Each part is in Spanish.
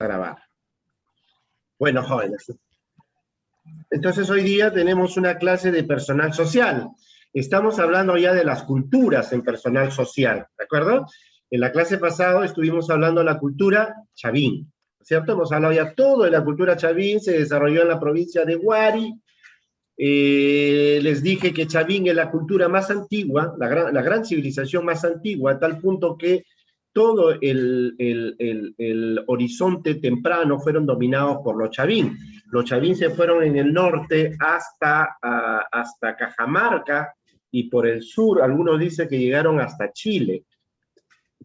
a grabar. Bueno, jóvenes. Entonces hoy día tenemos una clase de personal social. Estamos hablando ya de las culturas en personal social, ¿de acuerdo? En la clase pasada estuvimos hablando de la cultura chavín, ¿cierto? Hemos hablado ya todo de la cultura chavín, se desarrolló en la provincia de Huari. Les dije que Chavín es la cultura más antigua, la gran civilización más antigua, a tal punto que todo el horizonte temprano fueron dominados por los Chavín. Los Chavín se fueron en el norte hasta Cajamarca, y por el sur, algunos dicen que llegaron hasta Chile.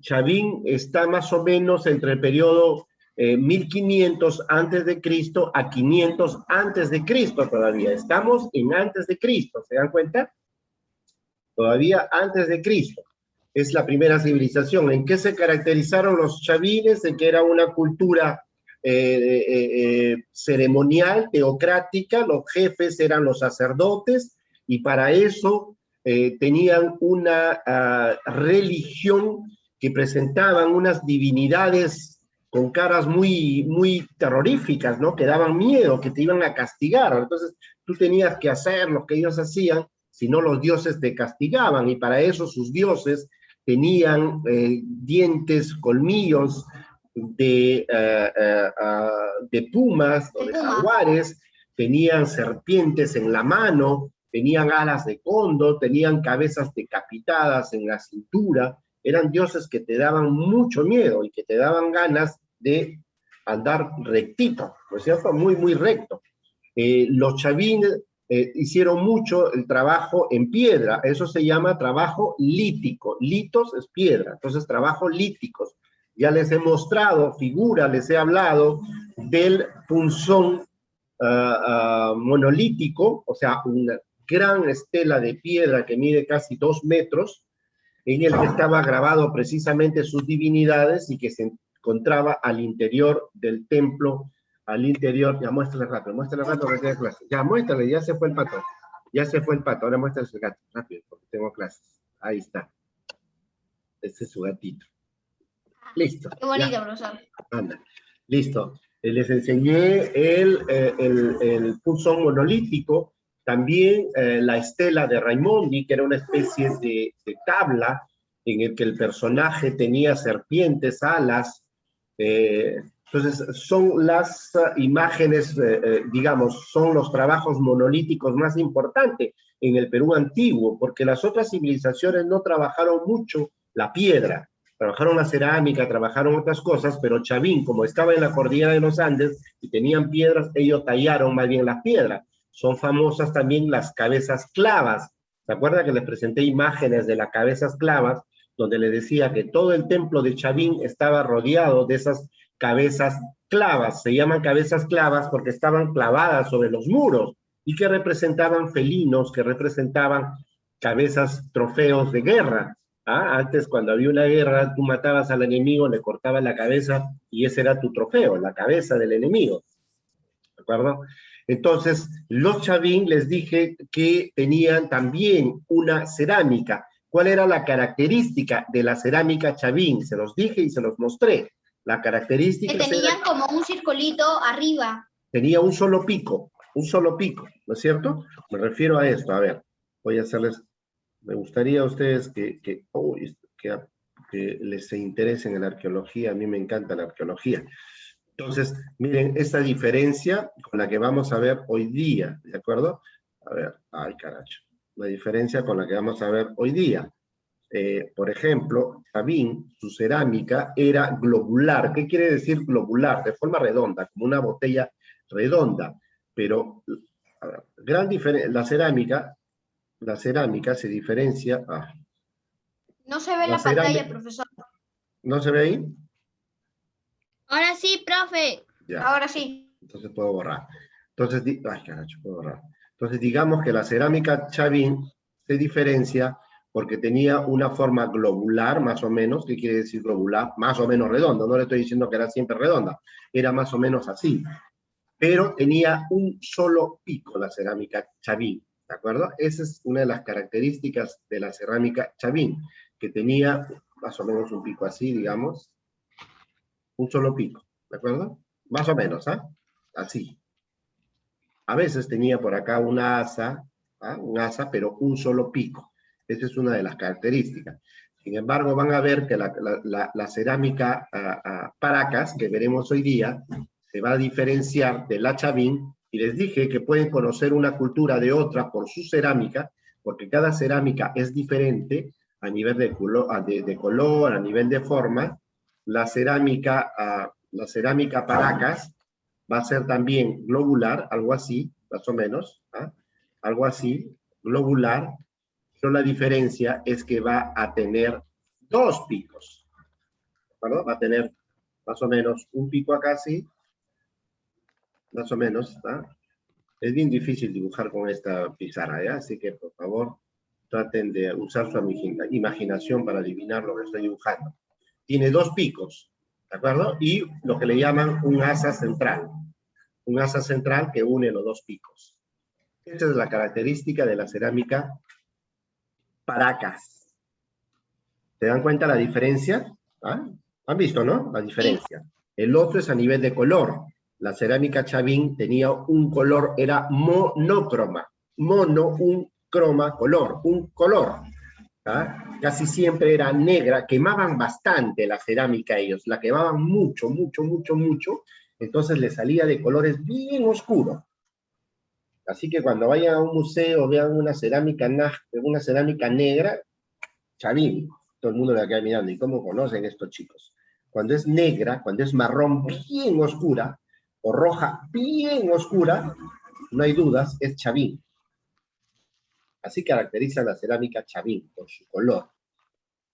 Chavín está más o menos entre el periodo 1500 antes de Cristo a 500 antes de Cristo todavía. Estamos en antes de Cristo, ¿se dan cuenta? Todavía antes de Cristo. Es la primera civilización. ¿En qué se caracterizaron los chavines? En que era una cultura ceremonial, teocrática. Los jefes eran los sacerdotes, y para eso tenían una religión que presentaban unas divinidades con caras muy terroríficas, ¿no? Que daban miedo, que te iban a castigar. Entonces, tú tenías que hacer lo que ellos hacían, si no los dioses te castigaban, y para eso sus dioses tenían dientes, colmillos de pumas o de jaguares, tenían serpientes en la mano, tenían alas de cóndor, tenían cabezas decapitadas en la cintura. Eran dioses que te daban mucho miedo y que te daban ganas de andar rectito, ¿no es cierto? Muy recto. Los chavín hicieron mucho el trabajo en piedra, eso se llama trabajo lítico. Litos es piedra, entonces trabajo líticos. Ya les he mostrado figuras, les he hablado del punzón monolítico, o sea, una gran estela de piedra que mide casi 2 metros, en el que estaba grabado precisamente sus divinidades y que se encontraba al interior del templo, al interior. Ya muéstrale rápido que tiene clase. Ya muéstrale, ya se fue el pato. Ya se fue el pato, ahora muéstrale su gato, rápido, porque tengo clases. Ahí está. Este es su gatito. Listo. Qué bonito, profesor. Anda. Listo. Les enseñé el punzón monolítico, también la estela de Raimondi, que era una especie de tabla en el que el personaje tenía serpientes, alas. Entonces, son las imágenes, digamos, son los trabajos monolíticos más importantes en el Perú antiguo, porque las otras civilizaciones no trabajaron mucho la piedra. Trabajaron la cerámica, trabajaron otras cosas, pero Chavín, como estaba en la cordillera de los Andes y tenían piedras, ellos tallaron más bien las piedras. Son famosas también las cabezas clavas. ¿Se acuerdan que les presenté imágenes de las cabezas clavas, donde les decía que todo el templo de Chavín estaba rodeado de esas cabezas clavas? Se llaman cabezas clavas porque estaban clavadas sobre los muros y que representaban felinos, que representaban cabezas, trofeos de guerra. Antes, cuando había una guerra, tú matabas al enemigo, le cortabas la cabeza y ese era tu trofeo, la cabeza del enemigo. ¿De acuerdo? Entonces, los chavín les dije que tenían también una cerámica. ¿Cuál era la característica de la cerámica chavín? Se los dije y se los mostré. La característica... Que tenían como un circulito arriba. Tenía un solo pico, ¿no es cierto? Me refiero a esto. A ver, voy a hacerles... Me gustaría a ustedes que les interesen en la arqueología. A mí me encanta la arqueología. Entonces, miren esta diferencia con la que vamos a ver hoy día, ¿de acuerdo? A ver, ay caracho. La diferencia con la que vamos a ver hoy día. Por ejemplo, Chavín, su cerámica era globular. ¿Qué quiere decir globular? De forma redonda, como una botella redonda. Pero, a ver, gran diferencia, la cerámica se diferencia... No se ve la pantalla, profesor. ¿No se ve ahí? Ahora sí, profe. Ya. Ahora sí. Entonces puedo borrar. Entonces, ay, caracho, puedo borrar. Entonces, digamos que la cerámica Chavín se diferencia porque tenía una forma globular, más o menos. ¿Qué quiere decir globular? Más o menos redonda. No le estoy diciendo que era siempre redonda. Era más o menos así. Pero tenía un solo pico la cerámica Chavín. ¿De acuerdo? Esa es una de las características de la cerámica Chavín, que tenía más o menos un pico así, digamos, un solo pico, ¿de acuerdo? Más o menos, ¿ah? Así. A veces tenía por acá un asa, pero un solo pico. Esa es una de las características. Sin embargo, van a ver que la cerámica Paracas, que veremos hoy día, se va a diferenciar de la Chavín, y les dije que pueden conocer una cultura de otra por su cerámica, porque cada cerámica es diferente a nivel de color, a nivel de forma. La cerámica Paracas va a ser también globular, algo así, más o menos, algo así, globular, pero la diferencia es que va a tener dos picos, ¿verdad? Va a tener más o menos un pico acá, así, más o menos, Es bien difícil dibujar con esta pizarra, ¿ya? Así que, por favor, traten de usar su imaginación para adivinar lo que estoy dibujando. Tiene dos picos, ¿de acuerdo? Y lo que le llaman un asa central. Un asa central que une los dos picos. Esta es la característica de la cerámica Paracas. ¿Se dan cuenta la diferencia? ¿Han visto, no? La diferencia. El otro es a nivel de color. La cerámica Chavín tenía un color, era monócroma. Mono, un croma, color, un color. Casi siempre era negra, quemaban bastante la cerámica ellos, la quemaban mucho, mucho, mucho, mucho, entonces le salía de colores bien oscuros. Así que cuando vayan a un museo, vean una cerámica negra, Chavín, todo el mundo le queda mirando, ¿y cómo conocen estos chicos? Cuando es negra, cuando es marrón bien oscura, o roja bien oscura, no hay dudas, es Chavín. Así caracteriza la cerámica Chavín, por su color.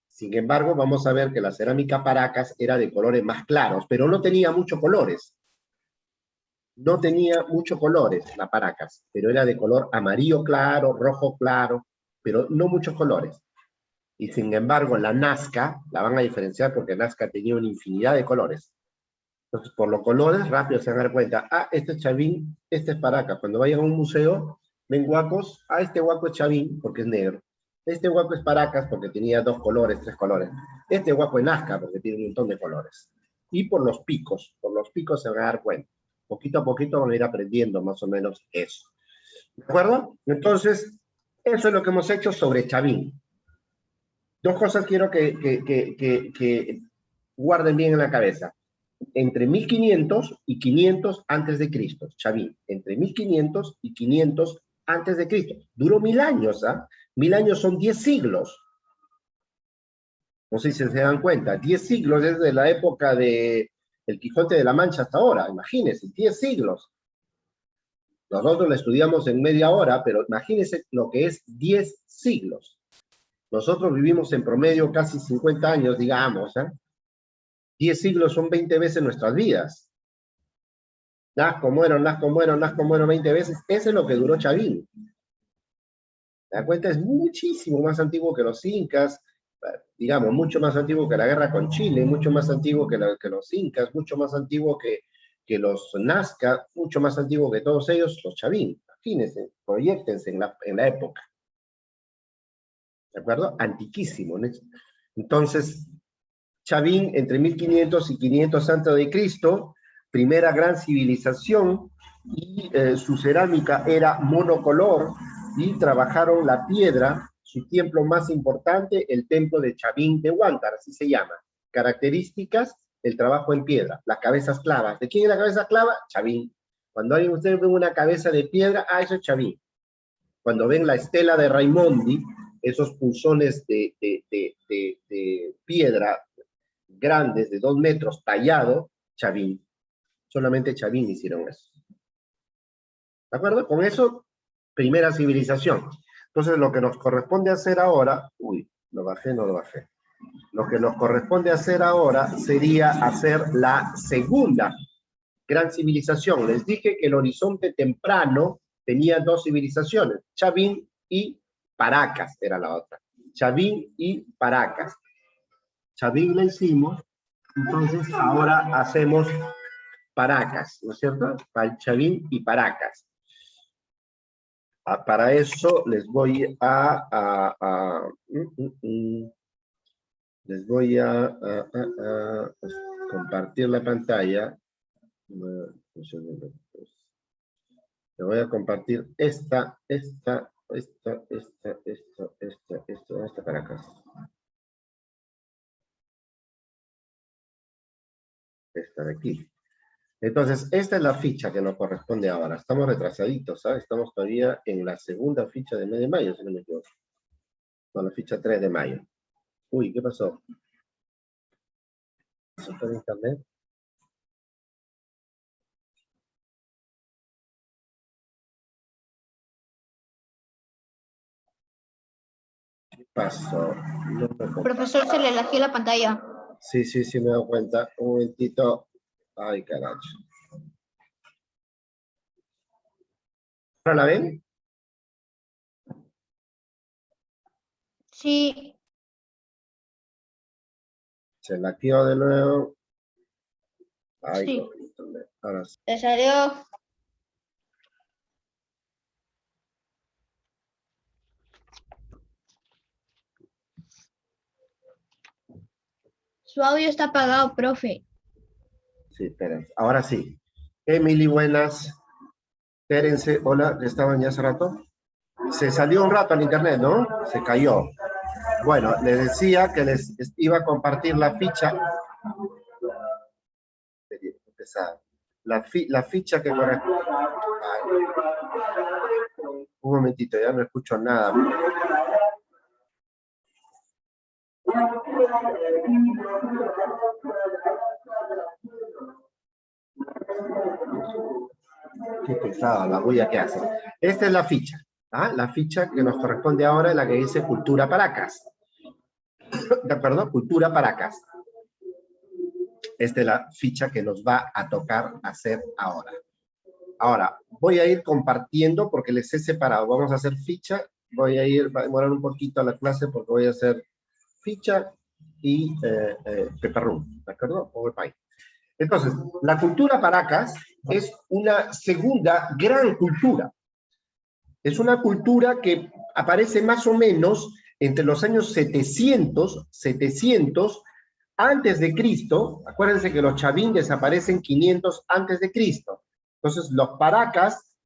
Sin embargo, vamos a ver que la cerámica Paracas era de colores más claros, pero no tenía muchos colores. No tenía muchos colores la Paracas, pero era de color amarillo claro, rojo claro, pero no muchos colores. Y sin embargo, la Nazca la van a diferenciar porque Nazca tenía una infinidad de colores. Entonces, por los colores, rápido se van a dar cuenta, este es Chavín, este es Paracas. Cuando vayan a un museo, ven guacos, este guaco es Chavín porque es negro. Este guaco es Paracas porque tenía 2 colores, 3 colores. Este guaco es Nazca porque tiene un montón de colores. Y por los picos se van a dar cuenta. Poquito a poquito van a ir aprendiendo más o menos eso. ¿De acuerdo? Entonces, eso es lo que hemos hecho sobre Chavín. 2 cosas quiero que guarden bien en la cabeza. Entre 1500 y 500 antes de Cristo, Chavín, entre 1500 y 500 antes de Cristo. Duró 1000 años, 1000 años son 10 siglos. No sé si se dan cuenta, 10 siglos desde la época de El Quijote de la Mancha hasta ahora, imagínense, 10 siglos. Nosotros lo estudiamos en media hora, pero imagínense lo que es 10 siglos. Nosotros vivimos en promedio casi 50 años, digamos, 10 siglos son 20 veces nuestras vidas. Nazco, muero 20 veces. Eso es lo que duró Chavín. ¿Te das cuenta? Es muchísimo más antiguo que los incas, digamos, mucho más antiguo que la guerra con Chile, mucho más antiguo que los incas, mucho más antiguo que los Nazca, mucho más antiguo que todos ellos, los Chavín. Imagínense, proyéctense en la época. ¿De acuerdo? Antiquísimo, ¿no? Entonces, Chavín, entre 1500 y 500 antes de Cristo, primera gran civilización, y su cerámica era monocolor, y trabajaron la piedra. Su templo más importante, el templo de Chavín de Huántar, así se llama. Características, el trabajo en piedra, las cabezas clavas. ¿De quién es la cabeza clava? Chavín. Cuando alguien ustedes ven una cabeza de piedra, eso es Chavín. Cuando ven la estela de Raimondi, esos punzones de piedra grandes de 2 metros tallado, Chavín. Solamente Chavín hicieron eso. ¿De acuerdo? Con eso, primera civilización. Entonces, lo que nos corresponde hacer ahora, lo bajé, no lo bajé. Lo que nos corresponde hacer ahora sería hacer la segunda gran civilización. Les dije que el horizonte temprano tenía 2 civilizaciones, Chavín y Paracas era la otra. Chavín y Paracas. Chavín la hicimos, entonces ahora hacemos Paracas, ¿no es cierto? Chavín y Paracas. Para eso les voy les voy a compartir la pantalla. Le voy a compartir esta para acá. Esta de aquí. Entonces, esta es la ficha que nos corresponde ahora. Estamos retrasaditos, ¿sabes? Estamos todavía en la segunda ficha del mes de mayo, si no me equivoco. No, la ficha 3 de mayo. Uy, ¿qué pasó? ¿Eso fue en internet? ¿Qué pasó? No me Profesor, se le lació la pantalla. Sí, me he dado cuenta. Un momentito. Ay, carajo. ¿Ahora la ven? Sí. Se laqueó de nuevo. Ay, Sí. no, internet. Ahora sí. Le salió. Su audio está apagado, profe. Sí, esperen. Ahora sí. Emily, buenas. Espérense. Hola, ¿estaban ya hace rato? Se salió un rato al internet, ¿no? Se cayó. Bueno, les decía que les iba a compartir la ficha. La ficha que corresponde. Un momentito, ya no escucho nada. Qué pesada la bulla que hace. Esta es la ficha. ¿Ah? La ficha que nos corresponde ahora es la que dice Cultura Paracas. Perdón, Cultura Paracas. Esta es la ficha que nos va a tocar hacer ahora. Ahora, voy a ir compartiendo porque les he separado. Vamos a hacer ficha. Va a demorar un poquito la clase porque voy a hacer ficha y Pepperroom. ¿De acuerdo? PowerPoint. Entonces, la cultura Paracas es una segunda gran cultura. Es una cultura que aparece más o menos entre los años 700 antes de Cristo. Acuérdense que los chavín desaparecen 500 antes de Cristo. Entonces, los Paracas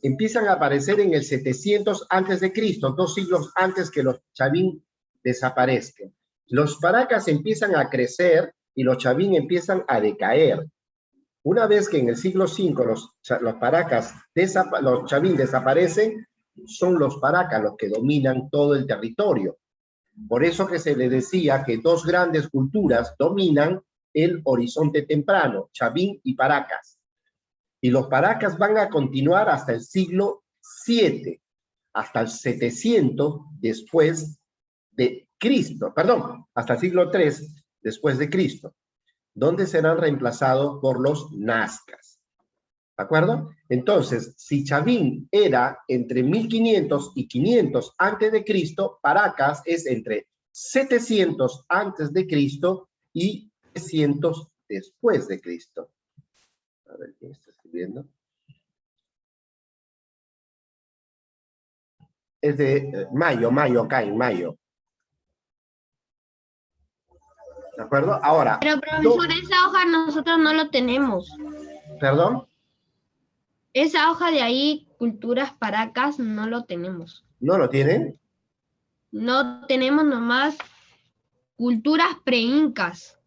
empiezan a aparecer en el 700 antes de Cristo, 2 siglos antes que los chavín desaparezcan. Los Paracas empiezan a crecer y los chavín empiezan a decaer. Una vez que en el siglo V los Paracas, los chavín desaparecen, son los Paracas los que dominan todo el territorio. Por eso que se le decía que dos grandes culturas dominan el horizonte temprano, chavín y Paracas. Y los Paracas van a continuar hasta el siglo VII, hasta el 700 después de Cristo, perdón, hasta el siglo III después de Cristo, donde serán reemplazados por los nazcas. ¿De acuerdo? Entonces, si Chavín era entre 1500 y 500 antes de Cristo, Paracas es entre 700 antes de Cristo y 300 después de Cristo. A ver, ¿quién está escribiendo? Es de mayo, acá en mayo. ¿De acuerdo? Ahora. Pero profesor, esa hoja nosotros no lo tenemos. ¿Perdón? Esa hoja de ahí, Culturas Paracas, no lo tenemos. ¿No lo tienen? No tenemos nomás Culturas Preincas.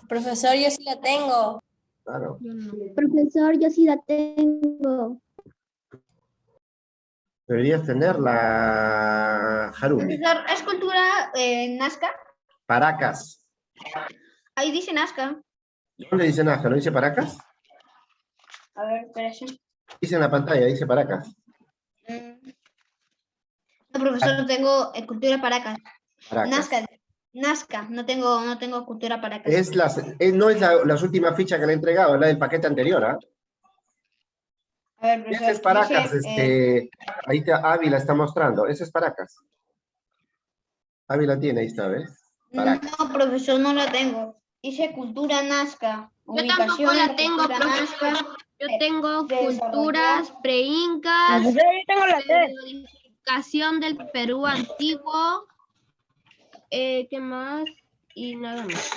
Profesor, yo sí la tengo. Claro. Profesor, yo sí la tengo. Deberías tenerla, Harumi. Profesor, ¿es cultura nazca? Paracas. Ahí dice nazca. ¿Dónde dice Nazca? ¿No dice Paracas? A ver, espérese. Dice en la pantalla, dice Paracas. No, profesor, tengo cultura Paracas. Paracas. Nazca, no tengo cultura Paracas. No es la última ficha que le he entregado, es la del paquete anterior, ¿ah? A ver, profesor. Ese es Paracas, ahí Ávila está mostrando, ese es Paracas. Ávila tiene, ahí está, ¿ves? Paracas. No, profesor, no la tengo. Dice cultura nazca. Yo tampoco la tengo, profesor. Yo tengo culturas preincas, Profesor, yo tengo la T. codificación del Perú antiguo, ¿qué más? Y nada más.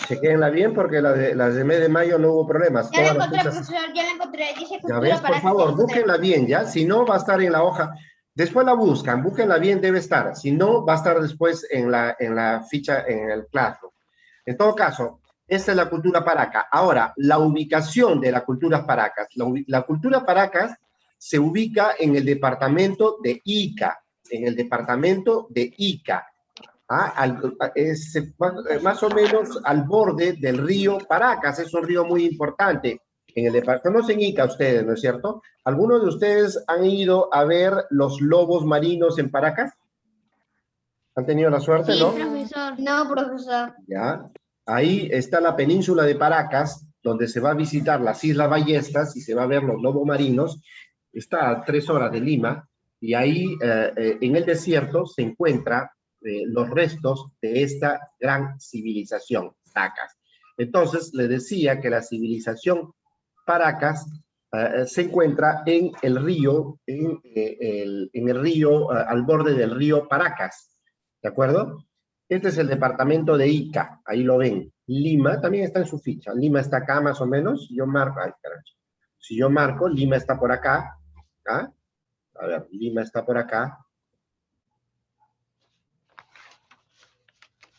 Chequéenla bien porque las de mes de mayo no hubo problemas. Ya la Todas las encontré, fechas- profesor, ya la encontré. Dice Ya cultura ves, por para favor, búsquenla bien, ¿ya? Si no, va a estar en la hoja. Después la buscan, búsquenla bien, debe estar. Si no, va a estar después en la ficha, en el Classroom. En todo caso, esta es la cultura paraca. Ahora, la ubicación de la cultura paracas. La cultura paracas se ubica en el departamento de Ica, en el departamento de Ica. Es más o menos al borde del río Paracas, es un río muy importante. Conocen Ica ustedes, ¿no es cierto? ¿Algunos de ustedes han ido a ver los lobos marinos en Paracas? ¿Han tenido la suerte, Sí, no? profesor. No, profesor. Ya. Ahí está la península de Paracas, donde se va a visitar las Islas Ballestas y se va a ver los lobos marinos. Está a 3 horas de Lima y ahí en el desierto se encuentran los restos de esta gran civilización, Paracas. Entonces, le decía que la civilización Paracas se encuentra en el río, al borde del río Paracas, ¿de acuerdo? Este es el departamento de Ica, ahí lo ven. Lima también está en su ficha. Lima está acá más o menos. Yo marco, ay, caray. Si yo marco, Lima está por acá. ¿Ah? A ver, Lima está por acá.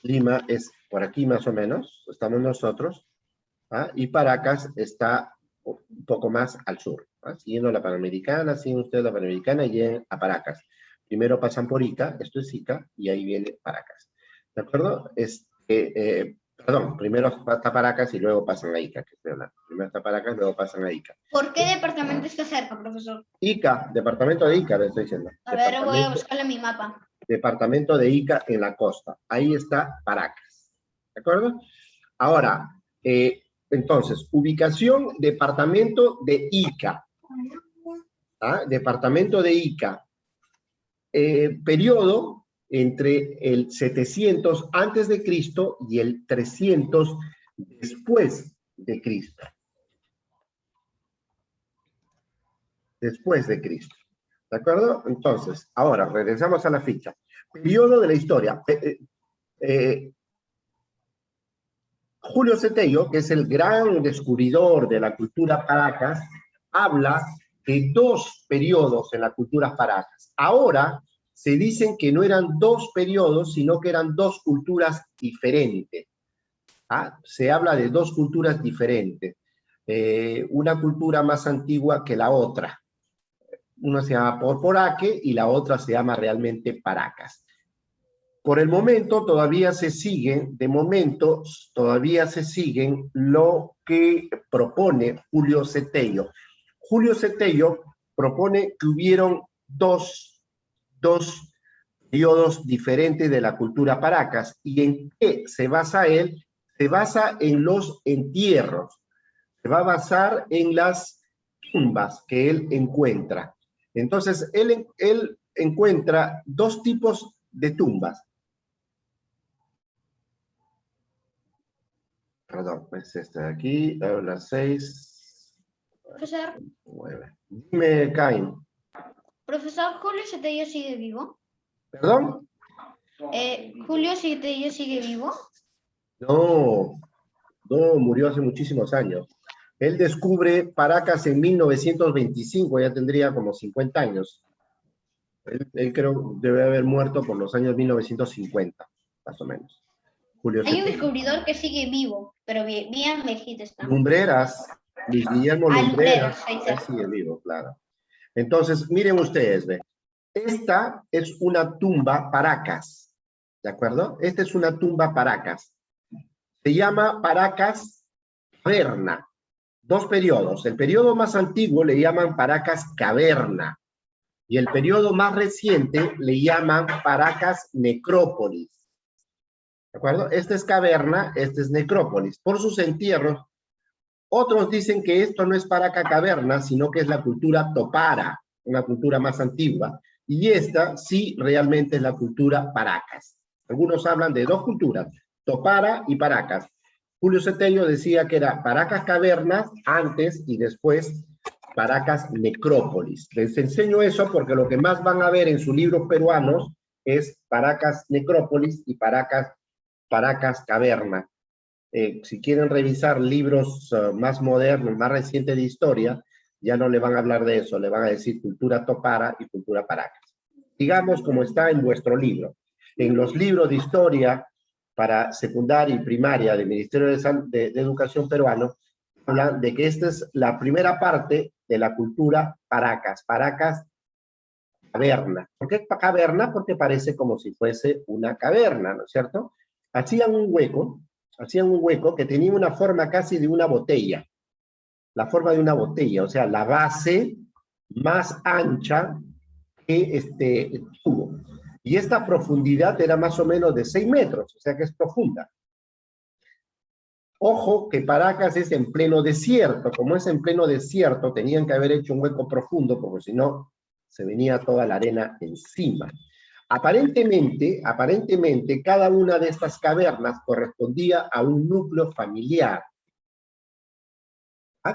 Lima es por aquí más o menos. Estamos nosotros. ¿Ah? Y Paracas está un poco más al sur. ¿Ah? Siguiendo la Panamericana, siguen ustedes la Panamericana y llegan a Paracas. Primero pasan por Ica, esto es Ica, y ahí viene Paracas. ¿De acuerdo? Perdón, primero está Paracas y luego pasan a Ica, que estoy hablando. Primero está Paracas, luego pasan a Ica. ¿Por qué departamento está cerca, profesor? Ica, departamento de Ica, le estoy diciendo. A ver, voy a buscarle en mi mapa. Departamento de Ica en la costa. Ahí está Paracas. ¿De acuerdo? Ahora, entonces, ubicación, departamento de Ica. ¿Ah? Departamento de Ica. Periodo entre el 700 antes de Cristo y el 300 después de Cristo. Después de Cristo. ¿De acuerdo? Entonces, ahora regresamos a la ficha. Periodo de la historia. Julio Cetello, que es el gran descubridor de la cultura Paracas, habla de 2 periodos en la cultura Paracas. Ahora se dicen que no eran 2 periodos, sino que eran 2 culturas diferentes. ¿Ah? Se habla de 2 culturas diferentes. Una cultura más antigua que la otra. Una se llama Porporaque y la otra se llama realmente Paracas. Por el momento todavía se siguen, lo que propone Julio Cetello. Julio Cetello propone que hubieron dos periodos diferentes de la cultura Paracas. ¿Y en qué se basa él? Se basa en los entierros. Se va a basar en las tumbas que él encuentra. Entonces, él encuentra 2 tipos de tumbas. Perdón, es este de aquí, a las 6. Profesor, 9. Dime, Cain. profesor, ¿Julio Cetello sigue vivo? ¿Perdón? ¿Julio Cetello sigue vivo? No, murió hace muchísimos años. Él descubre Paracas en 1925, ya tendría como 50 años. Él creo debe haber muerto por los años 1950, más o menos. Julio Hay un Cetello. descubridor que sigue vivo, pero bien viejito está. Lumbreras, Luis Guillermo Ah, Lumbreras, Lumbreras, ahí él está. sigue vivo, claro. Entonces, miren ustedes, ¿ve? Esta es una tumba Paracas, ¿de acuerdo? Esta es una tumba Paracas. Se llama Paracas Caverna. 2 periodos. El periodo más antiguo le llaman Paracas Caverna y el periodo más reciente le llaman Paracas Necrópolis. ¿De acuerdo? Esta es caverna, esta es necrópolis. Por sus entierros, otros dicen que esto no es Paracas Caverna, sino que es la cultura Topara, una cultura más antigua. Y esta sí realmente es la cultura Paracas. Algunos hablan de 2 culturas, Topara y Paracas. Julio Cetello decía que era Paracas Caverna antes y después Paracas Necrópolis. Les enseño eso porque lo que más van a ver en sus libros peruanos es Paracas Necrópolis y Paracas Caverna. Si quieren revisar libros más modernos, más recientes de historia, ya no le van a hablar de eso, le van a decir cultura topara y cultura paracas. Digamos como está en vuestro libro. En los libros de historia para secundaria y primaria del Ministerio de Educación peruano, hablan de que esta es la primera parte de la cultura paracas. Paracas, caverna. ¿Por qué caverna? Porque parece como si fuese una caverna, ¿no es cierto? Hacían un hueco que tenía una forma casi de una botella. La forma de una botella, o sea, la base más ancha que este tubo. Y esta profundidad era más o menos de 6 metros, o sea que es profunda. Ojo que Paracas es en pleno desierto. Como es en pleno desierto, tenían que haber hecho un hueco profundo, porque si no, se venía toda la arena encima. Aparentemente, cada una de estas cavernas correspondía a un núcleo familiar.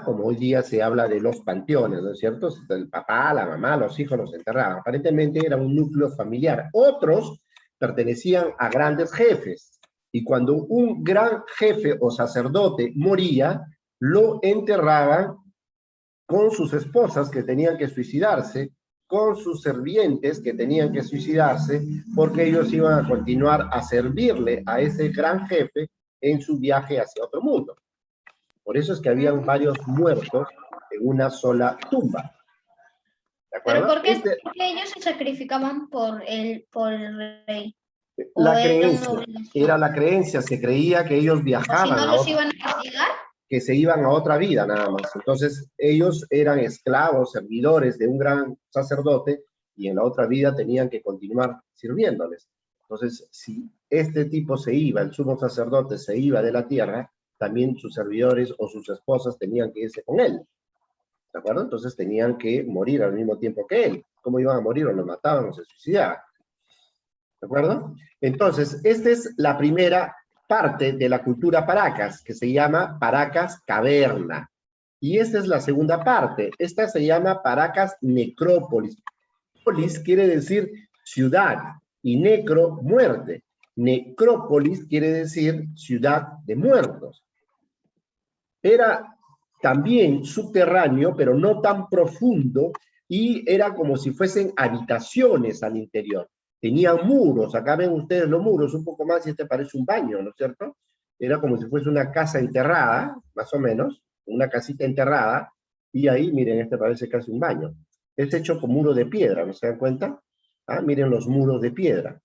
Como hoy día se habla de los panteones, ¿no es cierto? El papá, la mamá, los hijos los enterraban. Aparentemente era un núcleo familiar. Otros pertenecían a grandes jefes. Y cuando un gran jefe o sacerdote moría, lo enterraban con sus esposas que tenían que suicidarse, con sus servientes que tenían que suicidarse, porque ellos iban a continuar a servirle a ese gran jefe en su viaje hacia otro mundo. Por eso es que habían varios muertos en una sola tumba. ¿De acuerdo? ¿Pero por qué ellos se sacrificaban por el rey? La creencia, era la creencia, se creía que ellos viajaban. ¿O si no los iban a castigar? Que se iban a otra vida nada más. Entonces ellos eran esclavos, servidores de un gran sacerdote y en la otra vida tenían que continuar sirviéndoles. Entonces si este tipo se iba, el sumo sacerdote se iba de la tierra, también sus servidores o sus esposas tenían que irse con él. ¿De acuerdo? Entonces tenían que morir al mismo tiempo que él. ¿Cómo iban a morir? O lo mataban o se suicidaban. ¿De acuerdo? Entonces, esta es la primera parte de la cultura Paracas, que se llama Paracas Caverna. Y esta es la segunda parte. Esta se llama Paracas Necrópolis. Polis quiere decir ciudad y necro, muerte. Necrópolis quiere decir ciudad de muertos. Era también subterráneo, pero no tan profundo, y era como si fuesen habitaciones al interior. Tenían muros, acá ven ustedes los muros, un poco más, y este parece un baño, ¿no es cierto? Era como si fuese una casa enterrada, más o menos, una casita enterrada, y ahí, miren, este parece casi un baño. Es hecho con muro de piedra, ¿no se dan cuenta? Miren los muros de piedra.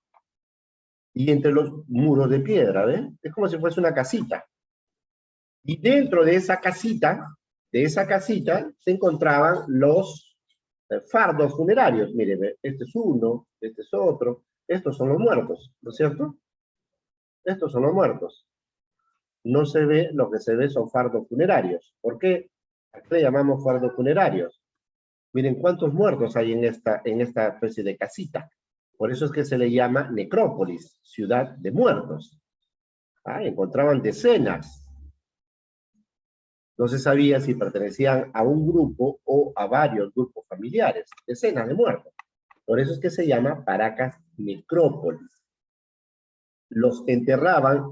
Y entre los muros de piedra, ¿ven? Es como si fuese una casita. Y dentro de esa casita se encontraban los fardos funerarios. Miren, este es uno, este es otro, estos son los muertos, ¿no es cierto? Estos son los muertos. No se ve, lo que se ve son fardos funerarios. ¿Por qué? ¿A qué le llamamos fardos funerarios? Miren cuántos muertos hay en esta especie de casita. Por eso es que se le llama necrópolis, ciudad de muertos. Encontraban decenas. No se sabía si pertenecían a un grupo o a varios grupos familiares, decenas de muertos. Por eso es que se llama Paracas Necrópolis. Los enterraban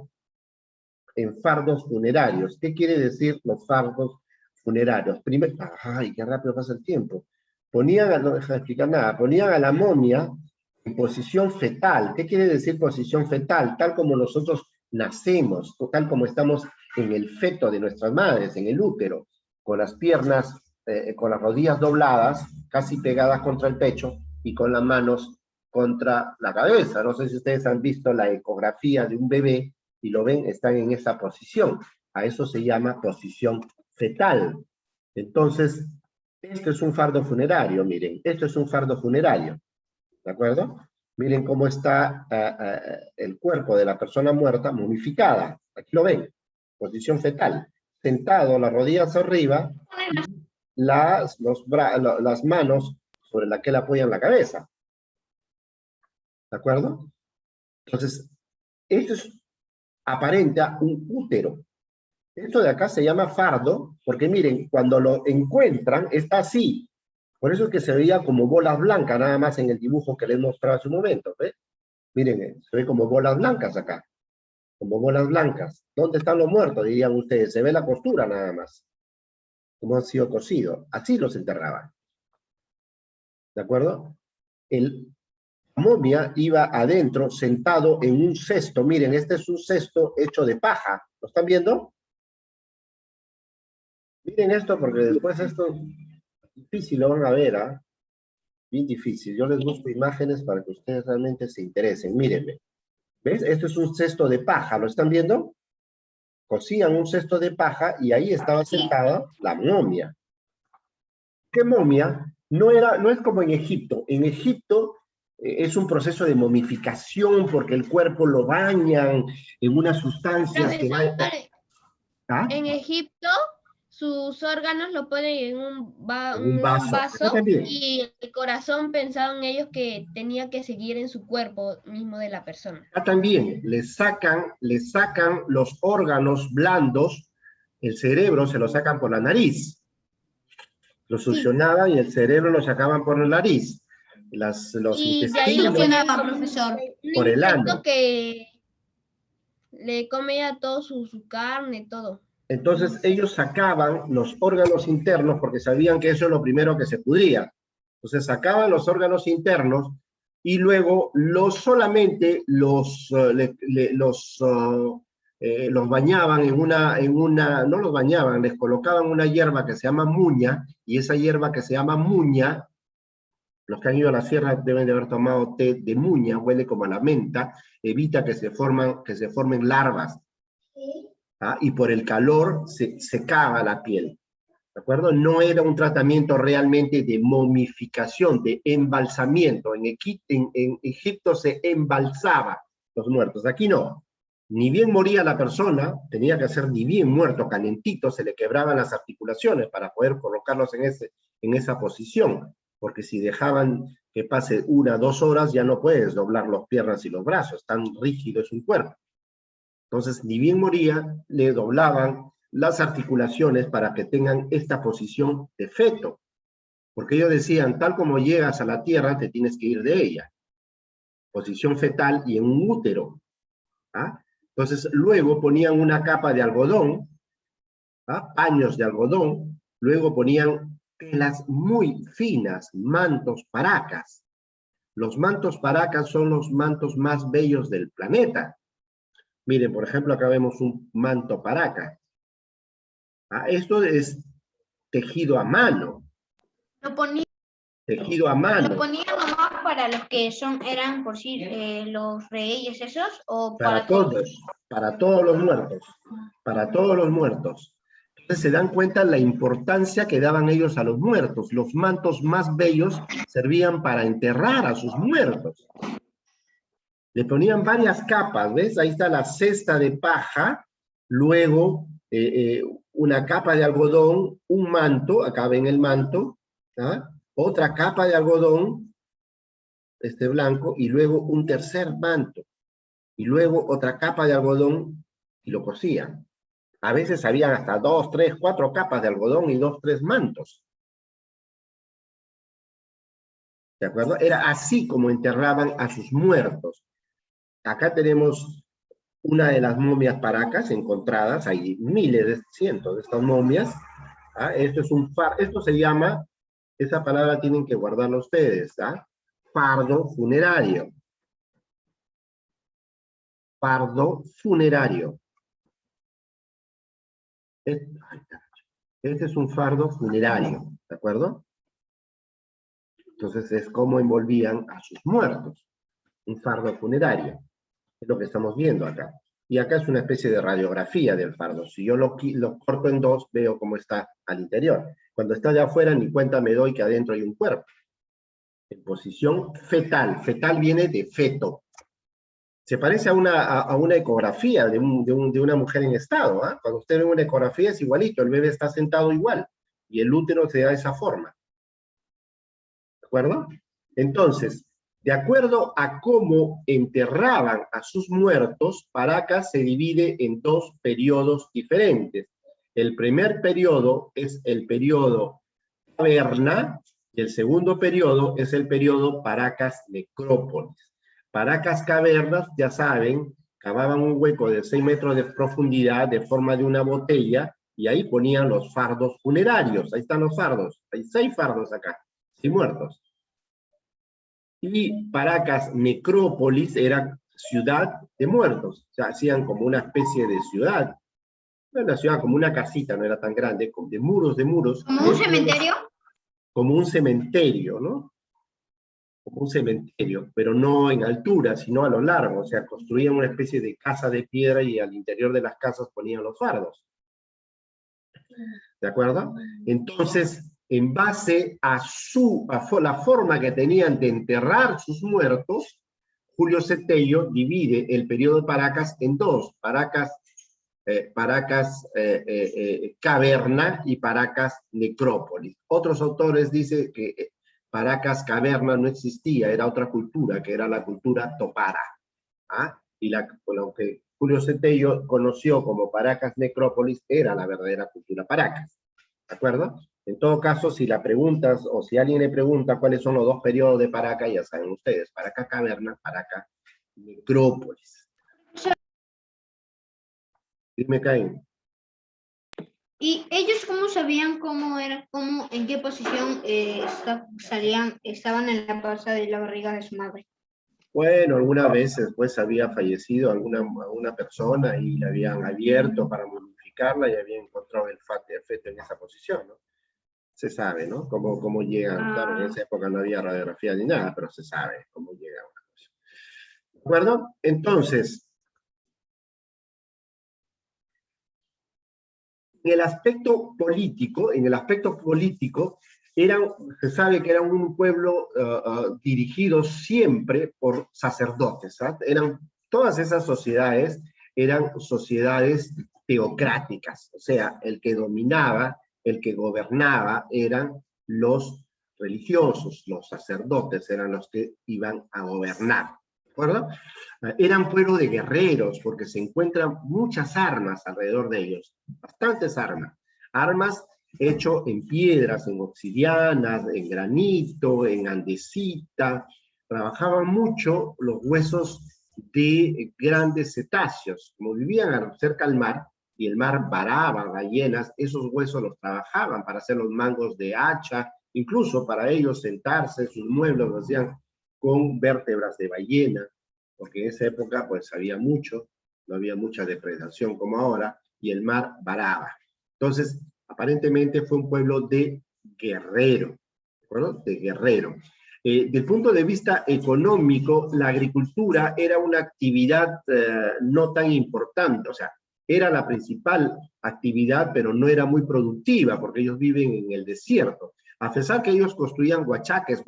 en fardos funerarios. ¿Qué quiere decir los fardos funerarios? Primero, ¡ay, qué rápido pasa el tiempo! No deja de explicar nada, ponían a la momia en posición fetal. ¿Qué quiere decir posición fetal? Tal como nosotros nacemos, tal como estamos en el feto de nuestras madres, en el útero, con las piernas, con las rodillas dobladas, casi pegadas contra el pecho, y con las manos contra la cabeza. No sé si ustedes han visto la ecografía de un bebé, y lo ven, están en esa posición. A eso se llama posición fetal. Entonces, esto es un fardo funerario, miren, esto es un fardo funerario, ¿de acuerdo? Miren cómo está el cuerpo de la persona muerta momificada. Aquí lo ven, posición fetal. Sentado, las rodillas arriba, las manos sobre la que le apoyan la cabeza. ¿De acuerdo? Entonces, esto es aparenta un útero. Esto de acá se llama fardo, porque miren, cuando lo encuentran, está así. Por eso es que se veía como bolas blancas, nada más en el dibujo que les mostraba hace un momento, ¿ves? Miren, se ve como bolas blancas acá, como bolas blancas. ¿Dónde están los muertos? Dirían ustedes, se ve la costura nada más, como han sido cocidos. Así los enterraban. ¿De acuerdo? La momia iba adentro, sentado en un cesto. Miren, este es un cesto hecho de paja. ¿Lo están viendo? Miren esto, porque después esto es difícil, lo van a ver, ¿ah? Bien difícil. Yo les busco imágenes para que ustedes realmente se interesen. Mírenme. ¿Ves? Esto es un cesto de paja. ¿Lo están viendo? Cosían un cesto de paja y ahí estaba sentada la momia. ¿Qué momia? No es como en Egipto. En Egipto es un proceso de momificación porque el cuerpo lo bañan en una sustancia que va... ¿Ah? En Egipto, sus órganos lo ponen en un En un vaso. Acá también. y el corazón pensaban ellos que tenía que seguir en su cuerpo mismo de la persona. Acá también le sacan los órganos blandos, el cerebro se lo sacan por la nariz. Lo succionaban y el cerebro lo sacaban por la nariz. Los Y de ahí lo intestinos ponen profesor. por el ano. Que le comía todo su carne, todo. Entonces ellos sacaban los órganos internos porque sabían que eso es lo primero que se pudría. Entonces sacaban los órganos internos y luego solamente los bañaban no los bañaban, les colocaban una hierba que se llama muña, y esa hierba que se llama muña, los que han ido a la sierra deben de haber tomado té de muña, huele como a la menta, evita que se formen larvas. ¿Ah? Y por el calor se secaba la piel, ¿de acuerdo? No era un tratamiento realmente de momificación, de embalsamiento. En Egipto se embalsaba los muertos, aquí no. Ni bien moría la persona, tenía que ser ni bien muerto, calentito, se le quebraban las articulaciones para poder colocarlos en esa posición, porque si dejaban que pase 1 o 2 horas, ya no puedes doblar las piernas y los brazos, tan rígido es un cuerpo. Entonces, ni bien moría, le doblaban las articulaciones para que tengan esta posición de feto. Porque ellos decían, tal como llegas a la tierra, te tienes que ir de ella. Posición fetal y en un útero. ¿Ah? Entonces, luego ponían una capa de algodón, ¿ah? Paños de algodón, luego ponían telas muy finas, mantos paracas. Los mantos paracas son los mantos más bellos del planeta. Miren, por ejemplo, acá vemos un manto paraca. Ah, esto es tejido a mano. Tejido a mano. ¿Lo ponían nomás para los que eran, por decir, los reyes esos? ¿O para todos? Para todos los muertos. Para todos los muertos. Entonces se dan cuenta la importancia que daban ellos a los muertos. Los mantos más bellos servían para enterrar a sus muertos. Le ponían varias capas, ¿ves? Ahí está la cesta de paja, luego una capa de algodón, un manto, acá ven el manto, ¿ah? Otra capa de algodón, este blanco, y luego un tercer manto, y luego otra capa de algodón, y lo cosían. A veces habían hasta 2, 3, 4 capas de algodón y 2, 3 mantos. ¿De acuerdo? Era así como enterraban a sus muertos. Acá tenemos una de las momias paracas encontradas, hay miles, cientos de estas momias. ¿Ah? Esto se llama, esa palabra tienen que guardarla ustedes, ¿ah? Fardo funerario. Fardo funerario. Este es un fardo funerario, ¿de acuerdo? Entonces es como envolvían a sus muertos. Un fardo funerario. Es lo que estamos viendo acá. Y acá es una especie de radiografía del fardo. Si yo lo corto en 2, veo cómo está al interior. Cuando está allá afuera, ni cuenta me doy que adentro hay un cuerpo. En posición fetal. Fetal viene de feto. Se parece a una ecografía de una mujer en estado. ¿Eh? Cuando usted ve una ecografía es igualito. El bebé está sentado igual. Y el útero se da de esa forma. ¿De acuerdo? Entonces, de acuerdo a cómo enterraban a sus muertos, Paracas se divide en 2 periodos diferentes. El primer periodo es el periodo caverna y el segundo periodo es el periodo Paracas necrópolis. Paracas cavernas, ya saben, cavaban un hueco de 6 metros de profundidad de forma de una botella, y ahí ponían los fardos funerarios. Ahí están los fardos. Hay 6 fardos acá, 6 muertos. Y Paracas Necrópolis era ciudad de muertos. O sea, hacían como una especie de ciudad. No era una ciudad, como una casita, no era tan grande, de muros, de muros. ¿Como un cementerio? Como un cementerio, ¿no? Como un cementerio, pero no en altura, sino a lo largo. O sea, construían una especie de casa de piedra y al interior de las casas ponían los fardos. ¿De acuerdo? Entonces, en base a la forma que tenían de enterrar sus muertos, Julio Cetello divide el periodo de Paracas en dos: Paracas Caverna y Paracas Necrópolis. Otros autores dicen que Paracas Caverna no existía, era otra cultura, que era la cultura topara. ¿Ah? Y lo que Julio Cetello conoció como Paracas Necrópolis era la verdadera cultura Paracas. ¿De acuerdo? En todo caso, si la preguntas, o si alguien le pregunta cuáles son los dos periodos de Paracas, ya saben ustedes: Paracas Caverna, Paracas Necrópolis. Dime, Caín. ¿Y ellos cómo sabían en qué posición estaban en la panza de la barriga de su madre? Bueno, algunas veces pues había fallecido alguna persona y la habían abierto para momificarla y habían encontrado el feto en esa posición, ¿no? Se sabe, ¿no? Cómo llegan. Claro, en esa época no había radiografía ni nada, pero se sabe cómo llega una cosa. ¿De acuerdo? Entonces, en el aspecto político, se sabe que eran un pueblo dirigido siempre por sacerdotes. Todas esas sociedades eran sociedades teocráticas, o sea, el que dominaba, el que gobernaba eran los religiosos, los sacerdotes eran los que iban a gobernar. ¿De acuerdo? Eran pueblo de guerreros, porque se encuentran muchas armas alrededor de ellos, bastantes armas hecho en piedras, en obsidianas, en granito, en andesita. Trabajaban mucho los huesos de grandes cetáceos. Como vivían cerca al mar, y el mar varaba ballenas, esos huesos los trabajaban para hacer los mangos de hacha, incluso para ellos sentarse, sus muebles los hacían con vértebras de ballena, porque en esa época pues no había mucha depredación como ahora, y el mar varaba. Entonces, aparentemente fue un pueblo de guerrero, ¿de acuerdo? De guerrero. Del punto de vista económico, la agricultura era una actividad no tan importante, o sea, era la principal actividad, pero no era muy productiva, porque ellos viven en el desierto. A pesar que ellos construían huachaques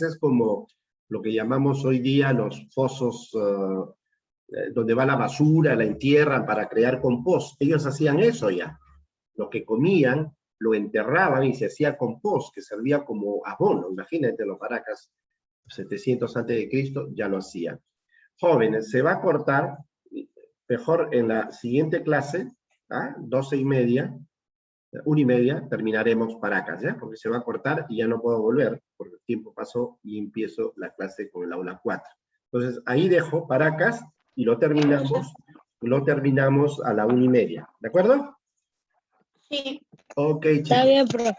es como lo que llamamos hoy día los pozos donde va la basura, la entierran para crear compost. Ellos hacían eso ya. Lo que comían lo enterraban y se hacía compost, que servía como abono. Imagínate, los Paracas 700 a.C. ya lo hacían. Jóvenes, se va a cortar, mejor en la siguiente clase, 12:30, 1:30, terminaremos Paracas, ¿ya? Porque se va a cortar y ya no puedo volver, porque el tiempo pasó y empiezo la clase con el aula 4. Entonces, ahí dejo Paracas y lo terminamos a la 1:30, ¿de acuerdo? Sí. Ok, chicos. Está bien, profe.